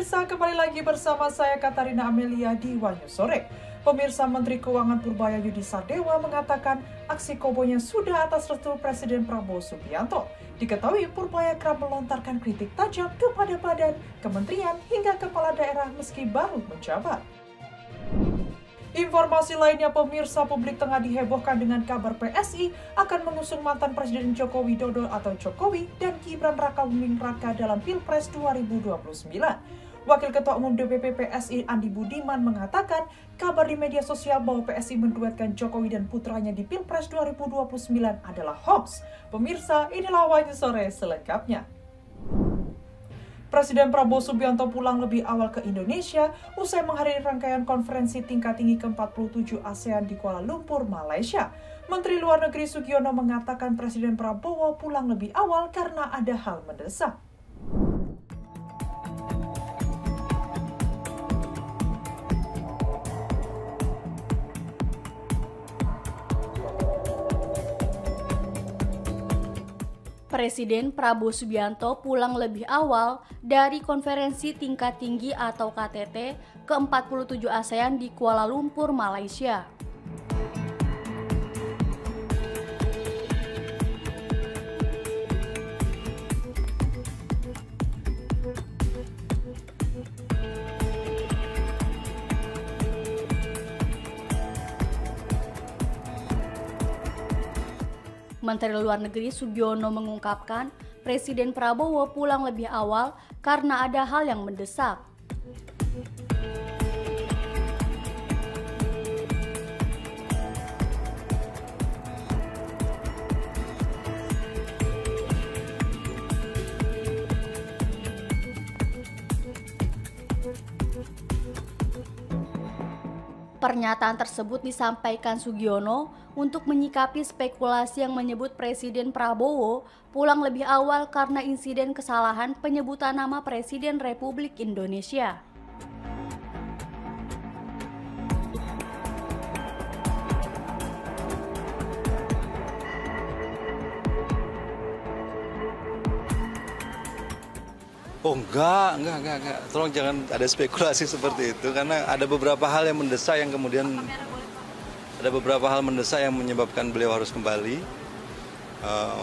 Pemirsa, kembali lagi bersama saya Katarina Amelia di Wanyu Sore. Pemirsa, Menteri Keuangan Purbayayudi Sadewa mengatakan aksi kobonya sudah atas restu Presiden Prabowo Subianto. Diketahui Purbaya kerap melontarkan kritik tajam kepada badan, kementerian, hingga kepala daerah meski baru menjabat. Informasi lainnya, pemirsa, publik tengah dihebohkan dengan kabar PSI akan mengusung mantan Presiden Joko Widodo atau Jokowi dan Gibran Rakabuming Raka dalam Pilpres 2029. Wakil Ketua Umum DPP PSI Andi Budiman mengatakan kabar di media sosial bahwa PSI menduetkan Jokowi dan putranya di Pilpres 2029 adalah hoax. Pemirsa, inilah Wanyu Sore selengkapnya. Presiden Prabowo Subianto pulang lebih awal ke Indonesia usai menghadiri rangkaian konferensi tingkat tinggi ke-47 ASEAN di Kuala Lumpur, Malaysia. Menteri Luar Negeri Sugiono mengatakan Presiden Prabowo pulang lebih awal karena ada hal mendesak. Presiden Prabowo Subianto pulang lebih awal dari konferensi tingkat tinggi atau KTT ke-47 ASEAN di Kuala Lumpur, Malaysia. Menteri Luar Negeri Sugiono mengungkapkan Presiden Prabowo pulang lebih awal karena ada hal yang mendesak. Pernyataan tersebut disampaikan Sugiono untuk menyikapi spekulasi yang menyebut Presiden Prabowo pulang lebih awal karena insiden kesalahan penyebutan nama Presiden Republik Indonesia. Oh enggak. Tolong jangan ada spekulasi seperti itu karena ada beberapa hal yang mendesak yang kemudian menyebabkan beliau harus kembali.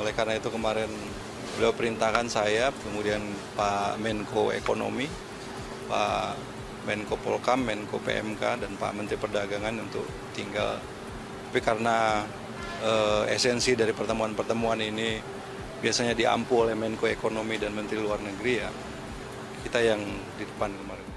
Oleh karena itu kemarin beliau perintahkan saya, kemudian Pak Menko Ekonomi, Pak Menko Polkam, Menko PMK, dan Pak Menteri Perdagangan untuk tinggal. Tapi karena esensi dari pertemuan-pertemuan ini biasanya diampu oleh Menko Ekonomi dan Menteri Luar Negeri, ya kita yang di depan kemarin.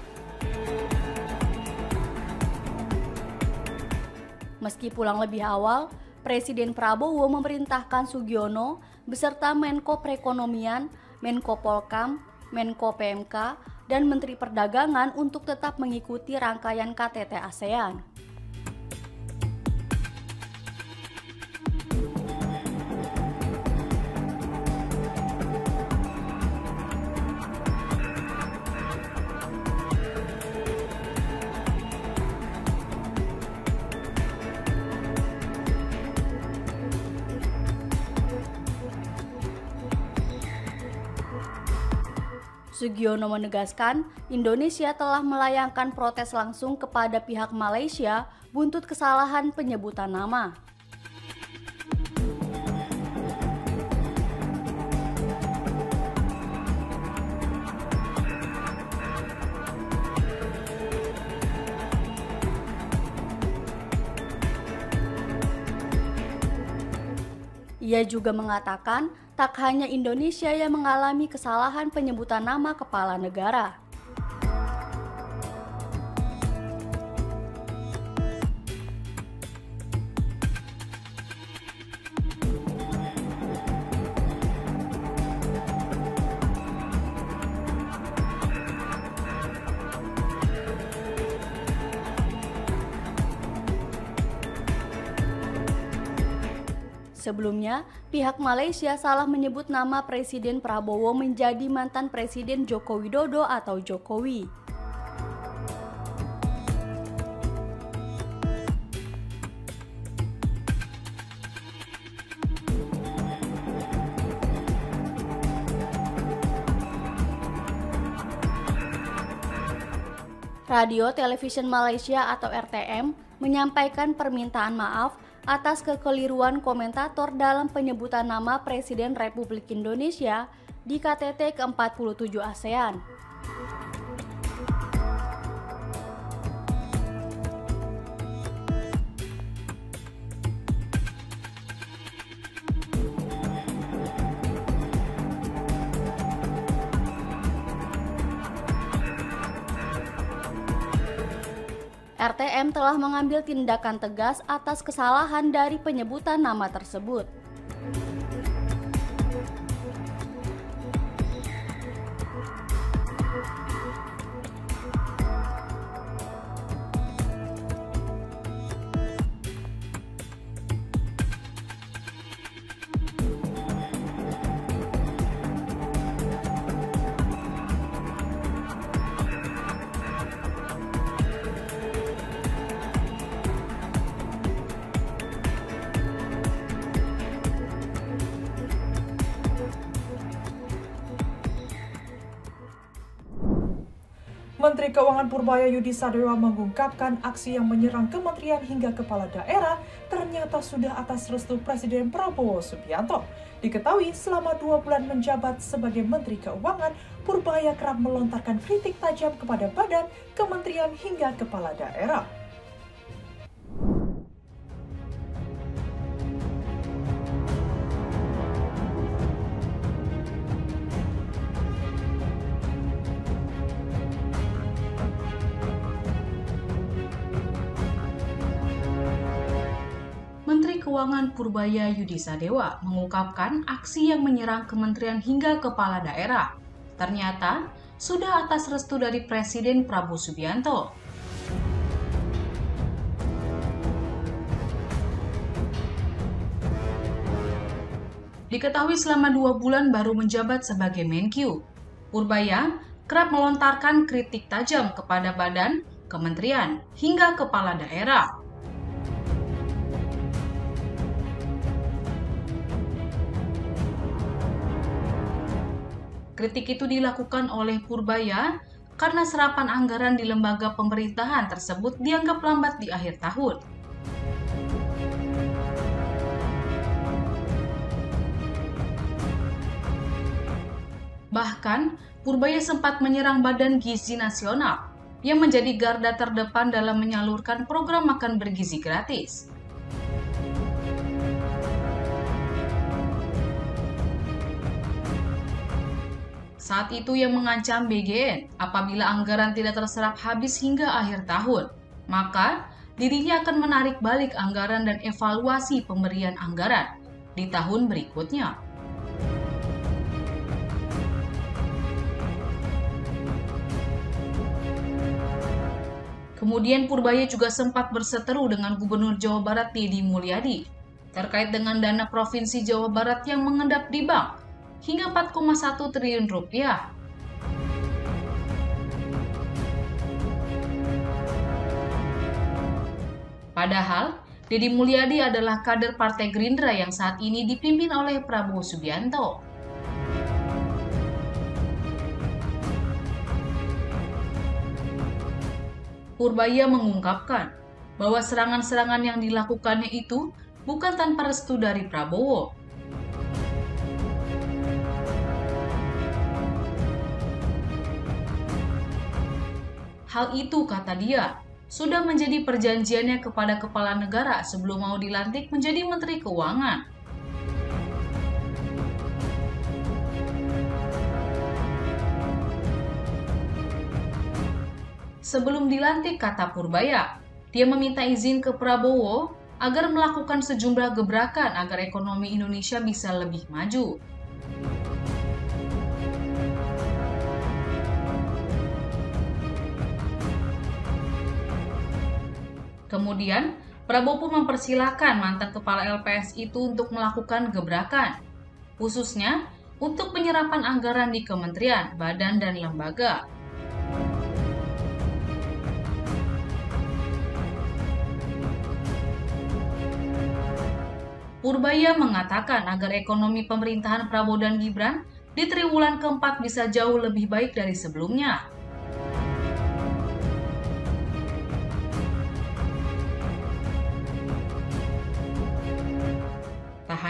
Meski pulang lebih awal, Presiden Prabowo memerintahkan Sugiono beserta Menko Perekonomian, Menko Polkam, Menko PMK, dan Menteri Perdagangan untuk tetap mengikuti rangkaian KTT ASEAN. Sugiono menegaskan Indonesia telah melayangkan protes langsung kepada pihak Malaysia buntut kesalahan penyebutan nama. Ia juga mengatakan tak hanya Indonesia yang mengalami kesalahan penyebutan nama kepala negara. Sebelumnya, pihak Malaysia salah menyebut nama Presiden Prabowo menjadi mantan Presiden Joko Widodo atau Jokowi. Radio Television Malaysia atau RTM menyampaikan permintaan maaf atas kekeliruan komentator dalam penyebutan nama Presiden Republik Indonesia di KTT ke-47 ASEAN. RTM telah mengambil tindakan tegas atas kesalahan dari penyebutan nama tersebut. Menteri Keuangan Purbaya Yudi Sadewa mengungkapkan aksi yang menyerang kementerian hingga kepala daerah ternyata sudah atas restu Presiden Prabowo Subianto. Diketahui selama 2 bulan menjabat sebagai Menteri Keuangan, Purbaya kerap melontarkan kritik tajam kepada badan, kementerian hingga kepala daerah. Menteri Keuangan Purbaya Yudi Sadewa mengungkapkan aksi yang menyerang kementerian hingga kepala daerah ternyata sudah atas restu dari Presiden Prabowo Subianto. Diketahui selama 2 bulan baru menjabat sebagai Menkyu, Purbaya kerap melontarkan kritik tajam kepada badan, kementerian, hingga kepala daerah. Kritik itu dilakukan oleh Purbaya karena serapan anggaran di lembaga pemerintahan tersebut dianggap lambat di akhir tahun. Bahkan, Purbaya sempat menyerang Badan Gizi Nasional yang menjadi garda terdepan dalam menyalurkan program makan bergizi gratis. Saat itu ia mengancam BGN apabila anggaran tidak terserap habis hingga akhir tahun, maka dirinya akan menarik balik anggaran dan evaluasi pemberian anggaran di tahun berikutnya. Kemudian Purbaya juga sempat berseteru dengan Gubernur Jawa Barat Deddy Mulyadi terkait dengan dana Provinsi Jawa Barat yang mengendap di bank hingga 4,1 triliun rupiah. Padahal, Deddy Mulyadi adalah kader Partai Gerindra yang saat ini dipimpin oleh Prabowo Subianto. Purbaya mengungkapkan bahwa serangan-serangan yang dilakukannya itu bukan tanpa restu dari Prabowo. Hal itu, kata dia, sudah menjadi perjanjiannya kepada kepala negara sebelum mau dilantik menjadi Menteri Keuangan. Sebelum dilantik, kata Purbaya, dia meminta izin ke Prabowo agar melakukan sejumlah gebrakan agar ekonomi Indonesia bisa lebih maju. Kemudian, Prabowo pun mempersilahkan mantan kepala LPS itu untuk melakukan gebrakan, khususnya untuk penyerapan anggaran di kementerian, badan, dan lembaga. Purbaya mengatakan agar ekonomi pemerintahan Prabowo dan Gibran di triwulan keempat bisa jauh lebih baik dari sebelumnya.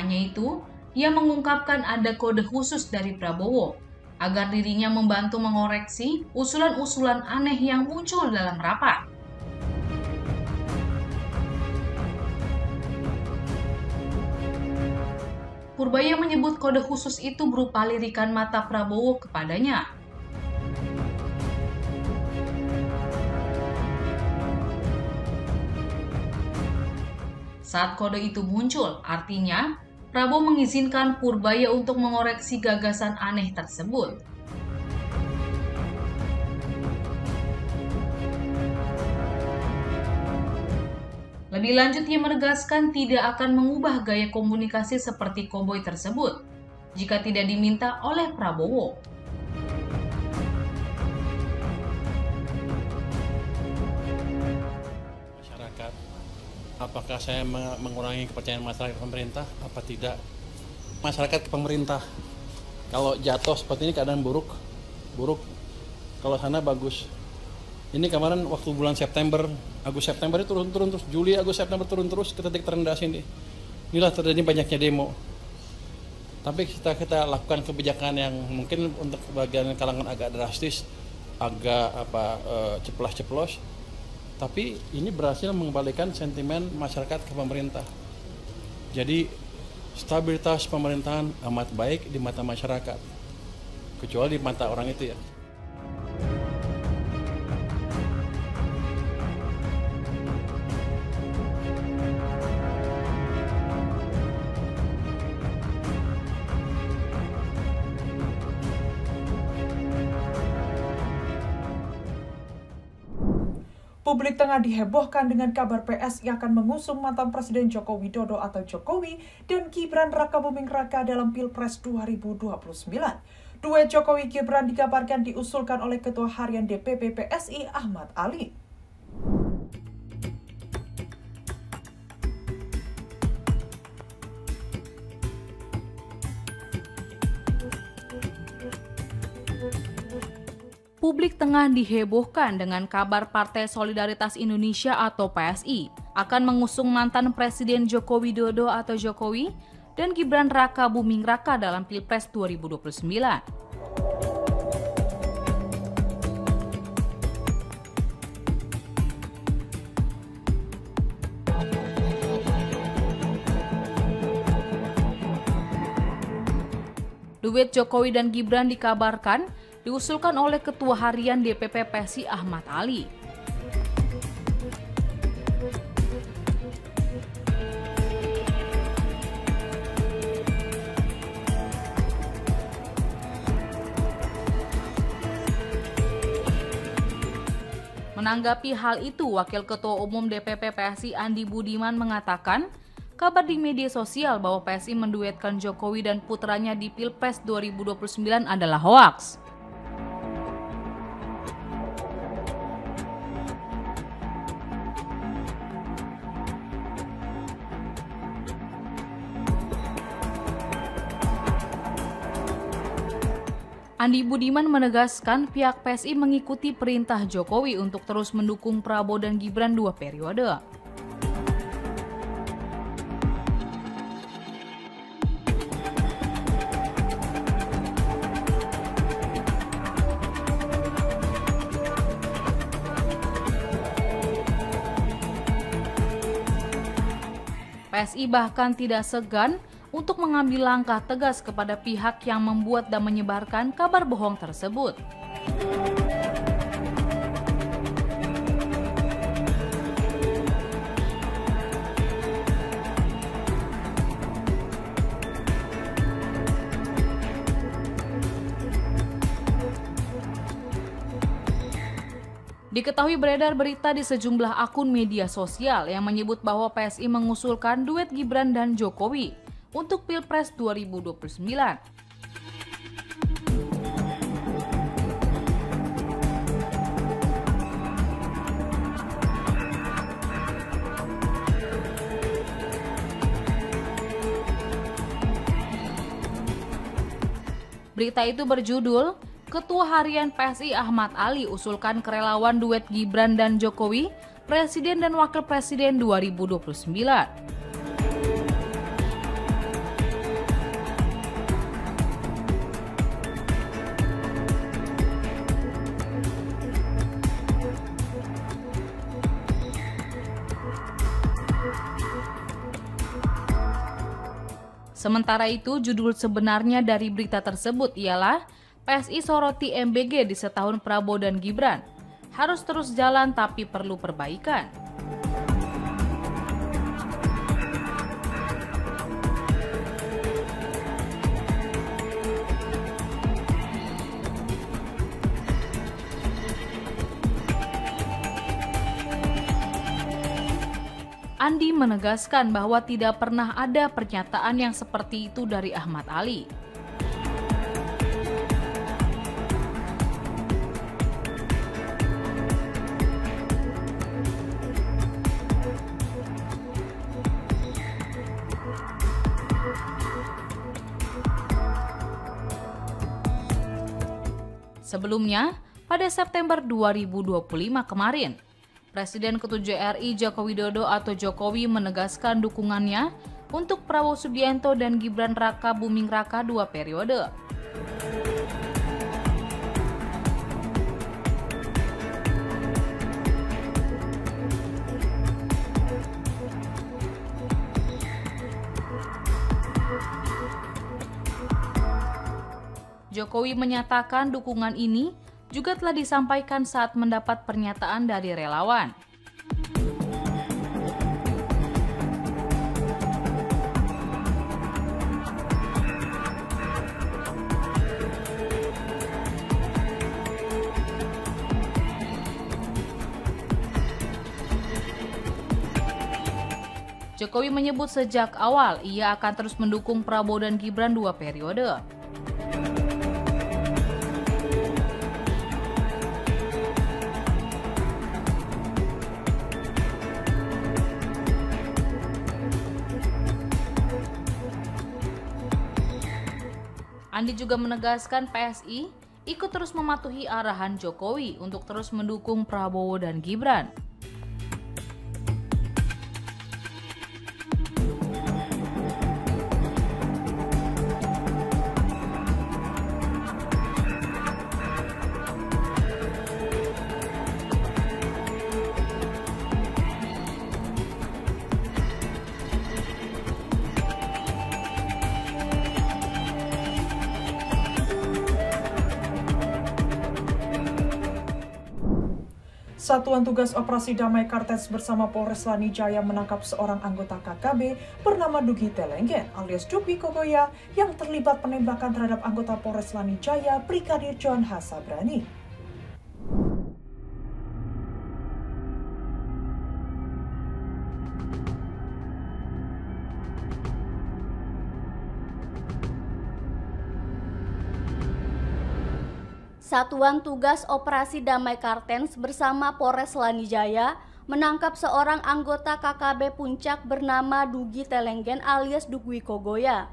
hanya itu, ia mengungkapkan ada kode khusus dari Prabowo agar dirinya membantu mengoreksi usulan-usulan aneh yang muncul dalam rapat. Purbaya menyebut kode khusus itu berupa lirikan mata Prabowo kepadanya. Saat kode itu muncul, artinya Prabowo mengizinkan Purbaya untuk mengoreksi gagasan aneh tersebut. Lebih lanjut, ia menegaskan tidak akan mengubah gaya komunikasi seperti koboi tersebut jika tidak diminta oleh Prabowo. Apakah saya mengurangi kepercayaan masyarakat ke pemerintah? Apa tidak? Masyarakat ke pemerintah. Kalau jatuh seperti ini keadaan buruk. Kalau sana bagus. Ini kemarin waktu bulan September, Agustus September itu turun terus, Juli, Agustus September turun terus ke titik terendah sini. Inilah terjadi banyaknya demo. Tapi kita lakukan kebijakan yang mungkin untuk bagian kalangan agak drastis, agak ceplas-ceplos. Tapi ini berhasil mengembalikan sentimen masyarakat ke pemerintah. Jadi stabilitas pemerintahan amat baik di mata masyarakat, kecuali di mata orang itu ya. Publik tengah dihebohkan dengan kabar PSI akan mengusung mantan Presiden Joko Widodo atau Jokowi dan Gibran Rakabuming Raka dalam Pilpres 2029. Duet Jokowi-Gibran dikabarkan diusulkan oleh Ketua Harian DPP PSI Ahmad Ali. Publik tengah dihebohkan dengan kabar Partai Solidaritas Indonesia atau PSI akan mengusung mantan Presiden Joko Widodo atau Jokowi dan Gibran Rakabuming Raka dalam Pilpres 2029. Duet Jokowi dan Gibran dikabarkan diusulkan oleh Ketua Harian DPP PSI Ahmad Ali. Menanggapi hal itu, Wakil Ketua Umum DPP PSI Andi Budiman mengatakan, kabar di media sosial bahwa PSI menduetkan Jokowi dan putranya di Pilpres 2029 adalah hoaks. Andi Budiman menegaskan pihak PSI mengikuti perintah Jokowi untuk terus mendukung Prabowo dan Gibran 2 periode. PSI bahkan tidak segan untuk mengambil langkah tegas kepada pihak yang membuat dan menyebarkan kabar bohong tersebut. Diketahui beredar berita di sejumlah akun media sosial yang menyebut bahwa PSI mengusulkan duet Gibran dan Jokowi untuk Pilpres 2029. Berita itu berjudul, Ketua Harian PSI Ahmad Ali usulkan kerelawan duet Gibran dan Jokowi, Presiden dan Wakil Presiden 2029. Sementara itu, judul sebenarnya dari berita tersebut ialah PSI soroti MBG di setahun Prabowo dan Gibran. Harus terus jalan tapi perlu perbaikan. Andi menegaskan bahwa tidak pernah ada pernyataan yang seperti itu dari Ahmad Ali. Sebelumnya, pada September 2025 kemarin, Presiden ke-7 RI Joko Widodo atau Jokowi menegaskan dukungannya untuk Prabowo Subianto dan Gibran Raka Buming Raka 2 periode. Jokowi menyatakan dukungan ini juga telah disampaikan saat mendapat pernyataan dari relawan. Jokowi menyebut sejak awal ia akan terus mendukung Prabowo dan Gibran 2 periode. Andi juga menegaskan PSI ikut terus mematuhi arahan Jokowi untuk terus mendukung Prabowo dan Gibran. Satuan Tugas Operasi Damai Kartens bersama Polres Lani Jaya menangkap seorang anggota KKB bernama Dugi Telenggen alias Dugwi Kogoya yang terlibat penembakan terhadap anggota Polres Lani Jaya Brigadir John H. Sabrani. Satuan Tugas Operasi Damai Kartens bersama Polres Lani Jaya menangkap seorang anggota KKB Puncak bernama Dugi Telenggen alias Dugwi Kogoya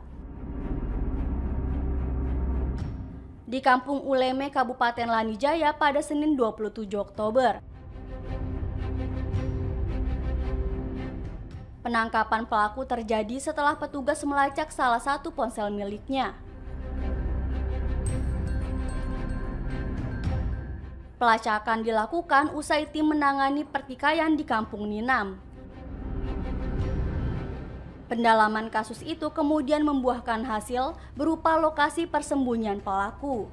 di Kampung Uleme, Kabupaten Lani Jaya pada Senin 27 Oktober. Penangkapan pelaku terjadi setelah petugas melacak salah satu ponsel miliknya. Pelacakan dilakukan usai tim menangani pertikaian di Kampung Ninam. Pendalaman kasus itu kemudian membuahkan hasil berupa lokasi persembunyian pelaku.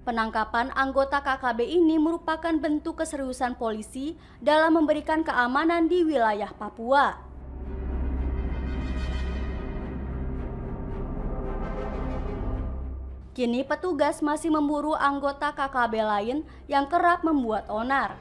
Penangkapan anggota KKB ini merupakan bentuk keseriusan polisi dalam memberikan keamanan di wilayah Papua. Kini petugas masih memburu anggota KKB lain yang kerap membuat onar.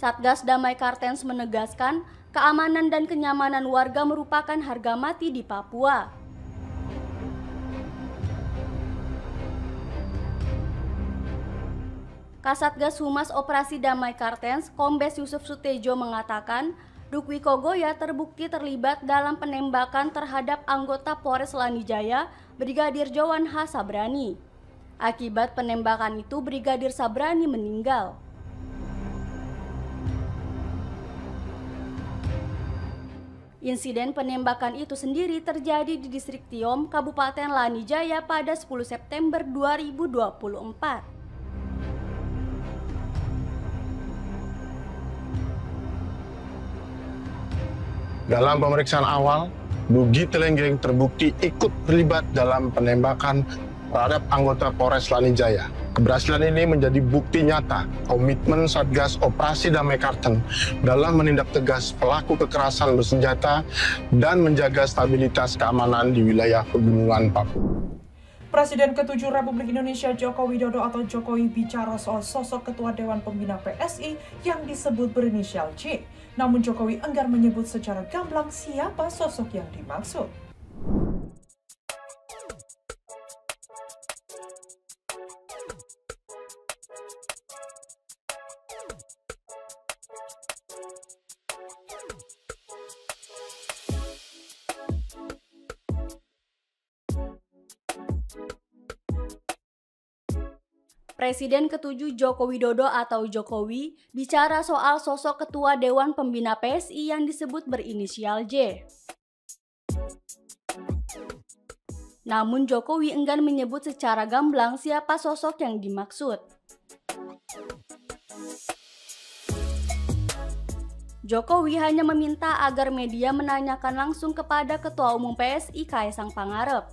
Satgas Damai Kartens menegaskan keamanan dan kenyamanan warga merupakan harga mati di Papua. Kasatgas Humas Operasi Damai Kartens, Kombes Yusuf Sutejo mengatakan, Dukwi Kogoya terbukti terlibat dalam penembakan terhadap anggota Polres Lanijaya, Brigadir Jowan H. Sabrani. Akibat penembakan itu, Brigadir Sabrani meninggal. Insiden penembakan itu sendiri terjadi di Distrik Tiom, Kabupaten Lanijaya pada 10 September 2024. Dalam pemeriksaan awal, Dugi Telenggeng terbukti ikut terlibat dalam penembakan terhadap anggota Polres Lanijaya. Keberhasilan ini menjadi bukti nyata komitmen Satgas Operasi Damai Kartens dalam menindak tegas pelaku kekerasan bersenjata dan menjaga stabilitas keamanan di wilayah Pegunungan Papua. Presiden ke-7 Republik Indonesia Joko Widodo atau Jokowi bicara soal sosok Ketua Dewan Pembina PSI yang disebut berinisial J. Namun Jokowi enggan menyebut secara gamblang siapa sosok yang dimaksud. Presiden ke-7 Joko Widodo atau Jokowi bicara soal sosok Ketua Dewan Pembina PSI yang disebut berinisial J. Namun Jokowi enggan menyebut secara gamblang siapa sosok yang dimaksud. Jokowi hanya meminta agar media menanyakan langsung kepada Ketua Umum PSI Kaesang Pangarep.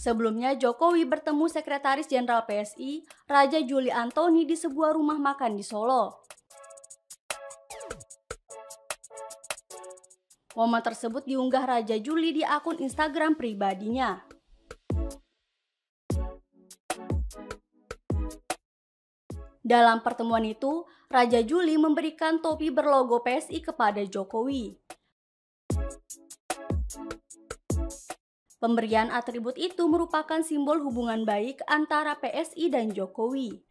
Sebelumnya, Jokowi bertemu Sekretaris Jenderal PSI, Raja Juli Antoni di sebuah rumah makan di Solo. Momen tersebut diunggah Raja Juli di akun Instagram pribadinya. Dalam pertemuan itu, Raja Juli memberikan topi berlogo PSI kepada Jokowi. Pemberian atribut itu merupakan simbol hubungan baik antara PSI dan Jokowi.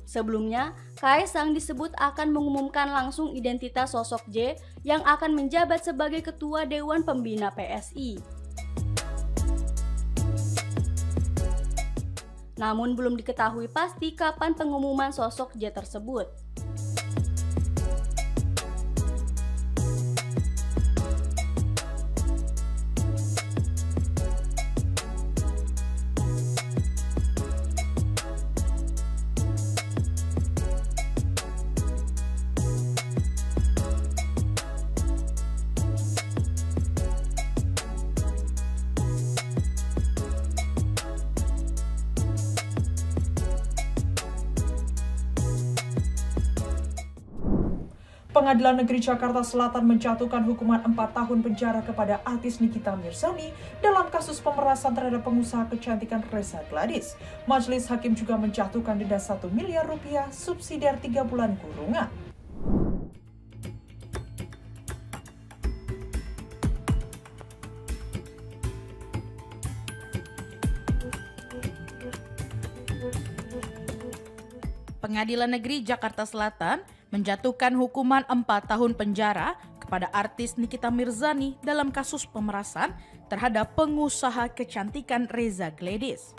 Sebelumnya, Kaesang disebut akan mengumumkan langsung identitas sosok J yang akan menjabat sebagai Ketua Dewan Pembina PSI. Namun belum diketahui pasti kapan pengumuman sosok J tersebut. Pengadilan Negeri Jakarta Selatan menjatuhkan hukuman 4 tahun penjara kepada artis Nikita Mirzani dalam kasus pemerasan terhadap pengusaha kecantikan Reza Gladys. Majelis Hakim juga menjatuhkan denda 1 miliar rupiah subsidiar 3 bulan kurungan. Pengadilan Negeri Jakarta Selatan menjatuhkan hukuman 4 tahun penjara kepada artis Nikita Mirzani dalam kasus pemerasan terhadap pengusaha kecantikan Reza Gladys.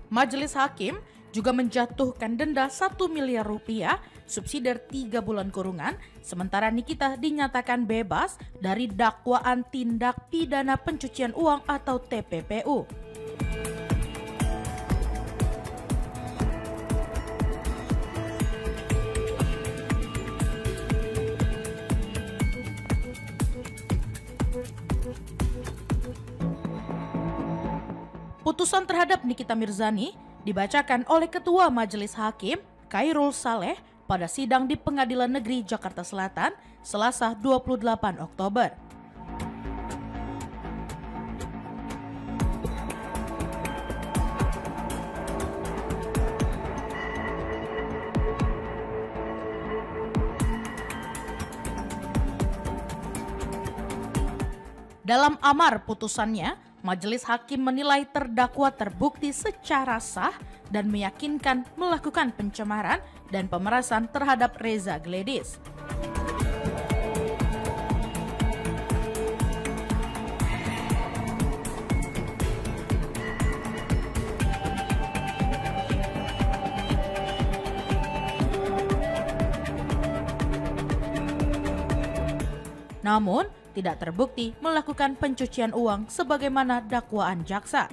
Majelis Hakim juga menjatuhkan denda 1 miliar rupiah, subsidiar 3 bulan kurungan, sementara Nikita dinyatakan bebas dari dakwaan tindak pidana pencucian uang atau TPPU. Putusan terhadap Nikita Mirzani dibacakan oleh Ketua Majelis Hakim Khairul Saleh pada sidang di Pengadilan Negeri Jakarta Selatan Selasa 28 Oktober. Dalam amar putusannya, Majelis Hakim menilai terdakwa terbukti secara sah dan meyakinkan melakukan pencemaran dan pemerasan terhadap Reza Gledis. Namun, tidak terbukti melakukan pencucian uang sebagaimana dakwaan jaksa.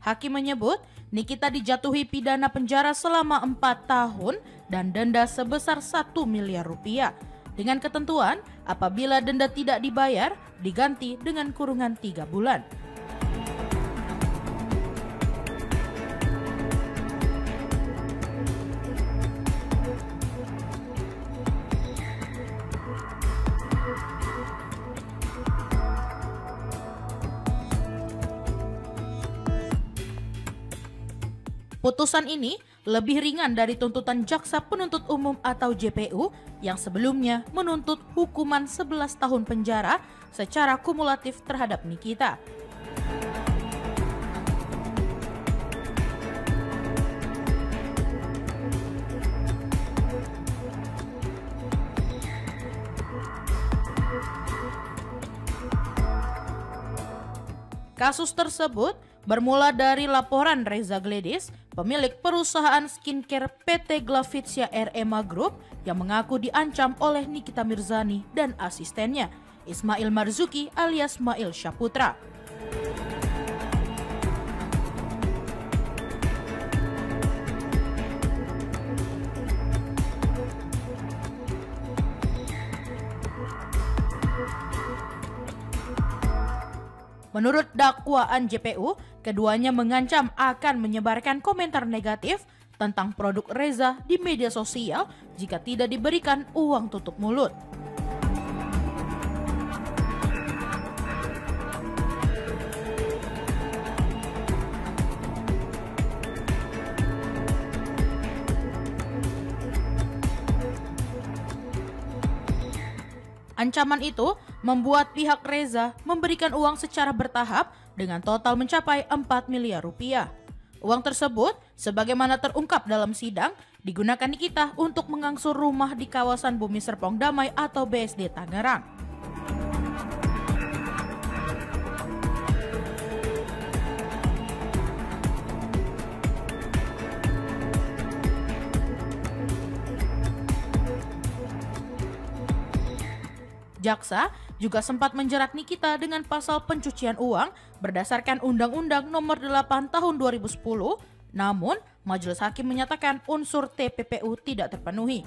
Hakim menyebut Nikita dijatuhi pidana penjara selama 4 tahun dan denda sebesar 1 miliar rupiah. Dengan ketentuan, apabila denda tidak dibayar, diganti dengan kurungan 3 bulan. Putusan ini lebih ringan dari tuntutan Jaksa Penuntut Umum atau JPU yang sebelumnya menuntut hukuman 11 tahun penjara secara kumulatif terhadap Nikita. Kasus tersebut bermula dari laporan Reza Gledis, pemilik perusahaan skincare PT Glavitsia RMA Group yang mengaku diancam oleh Nikita Mirzani dan asistennya, Ismail Marzuki alias Mail Syaputra. Menurut dakwaan JPU, keduanya mengancam akan menyebarkan komentar negatif tentang produk Reza di media sosial jika tidak diberikan uang tutup mulut. Ancaman itu membuat pihak Reza memberikan uang secara bertahap dengan total mencapai 4 miliar rupiah. Uang tersebut, sebagaimana terungkap dalam sidang, digunakan Nikita untuk mengangsur rumah di kawasan Bumi Serpong Damai atau BSD Tangerang. Jaksa juga sempat menjerat Nikita dengan pasal pencucian uang berdasarkan Undang-Undang Nomor 8 Tahun 2010, namun Majelis Hakim menyatakan unsur TPPU tidak terpenuhi.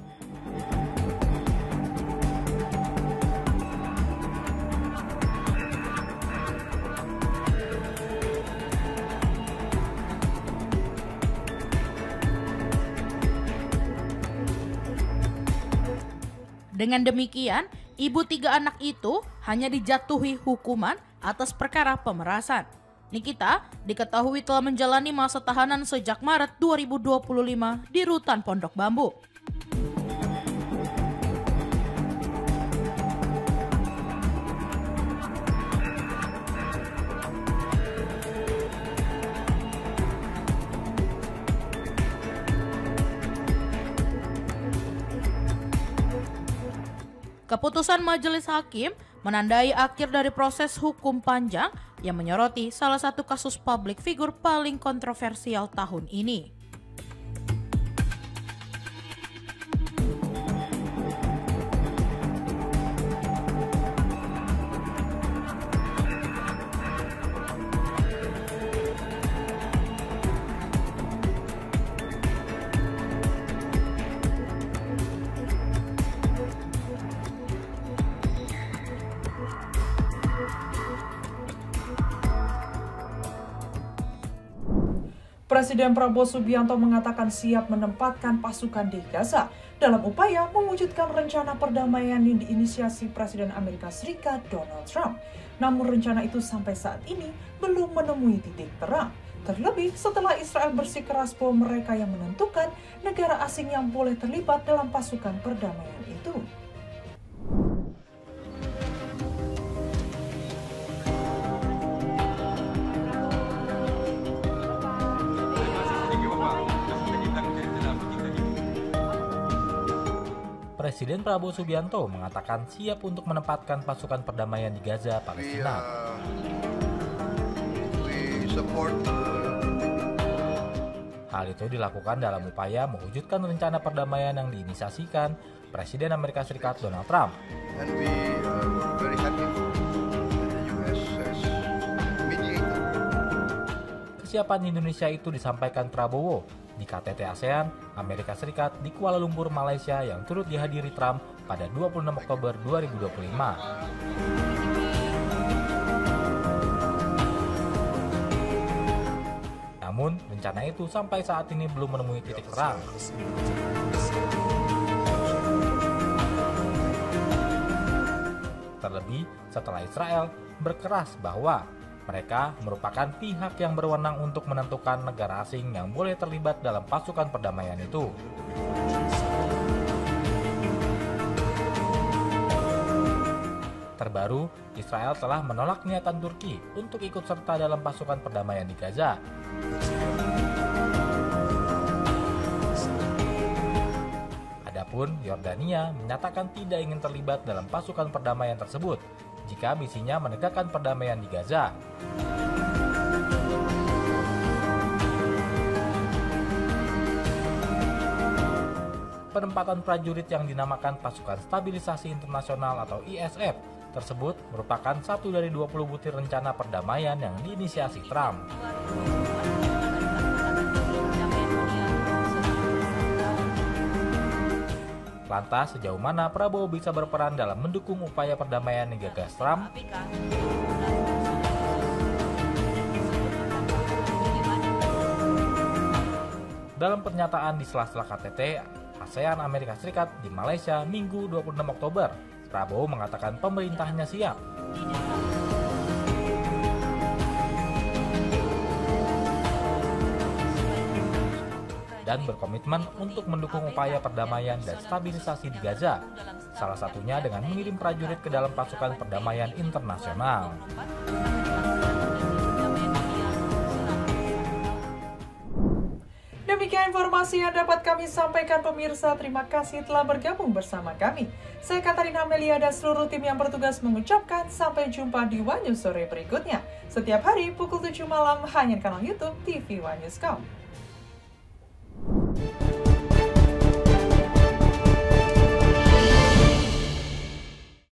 Dengan demikian, ibu 3 anak itu hanya dijatuhi hukuman atas perkara pemerasan. Nikita diketahui telah menjalani masa tahanan sejak Maret 2025 di Rutan Pondok Bambu. Keputusan Majelis Hakim menandai akhir dari proses hukum panjang yang menyoroti salah satu kasus publik figur paling kontroversial tahun ini. Presiden Prabowo Subianto mengatakan siap menempatkan pasukan di Gaza dalam upaya mewujudkan rencana perdamaian yang diinisiasi Presiden Amerika Serikat Donald Trump. Namun rencana itu sampai saat ini belum menemui titik terang. Terlebih setelah Israel bersikeras bahwa mereka yang menentukan negara asing yang boleh terlibat dalam pasukan perdamaian itu. Presiden Prabowo Subianto mengatakan siap untuk menempatkan pasukan perdamaian di Gaza, Palestina. Hal itu dilakukan dalam upaya mewujudkan rencana perdamaian yang diinisiasikan Presiden Amerika Serikat Donald Trump. Kesiapan Indonesia itu disampaikan Prabowo di KTT ASEAN Amerika Serikat di Kuala Lumpur, Malaysia yang turut dihadiri Trump pada 26 Oktober 2025. Namun, rencana itu sampai saat ini belum menemui titik terang. Terlebih setelah Israel berkeras bahwa mereka merupakan pihak yang berwenang untuk menentukan negara asing yang boleh terlibat dalam pasukan perdamaian itu. Terbaru, Israel telah menolak niatan Turki untuk ikut serta dalam pasukan perdamaian di Gaza. Adapun Yordania menyatakan tidak ingin terlibat dalam pasukan perdamaian tersebut jika misinya menegakkan perdamaian di Gaza. Penempatan prajurit yang dinamakan Pasukan Stabilisasi Internasional atau ISF tersebut merupakan satu dari 20 butir rencana perdamaian yang diinisiasi Trump. Lantas, sejauh mana Prabowo bisa berperan dalam mendukung upaya perdamaian yang digagas Trump? Dalam pernyataan di sela-sela KTT ASEAN Amerika Serikat di Malaysia Minggu 26 Oktober, Prabowo mengatakan pemerintahnya siap. Dan berkomitmen untuk mendukung upaya perdamaian dan stabilisasi di Gaza, salah satunya dengan mengirim prajurit ke dalam pasukan perdamaian internasional. Demikian informasi yang dapat kami sampaikan pemirsa. Terima kasih telah bergabung bersama kami. Saya Katarina Amelia dan seluruh tim yang bertugas mengucapkan sampai jumpa di One News sore berikutnya. Setiap hari pukul 7 malam hanya di kanal YouTube TV One News.com.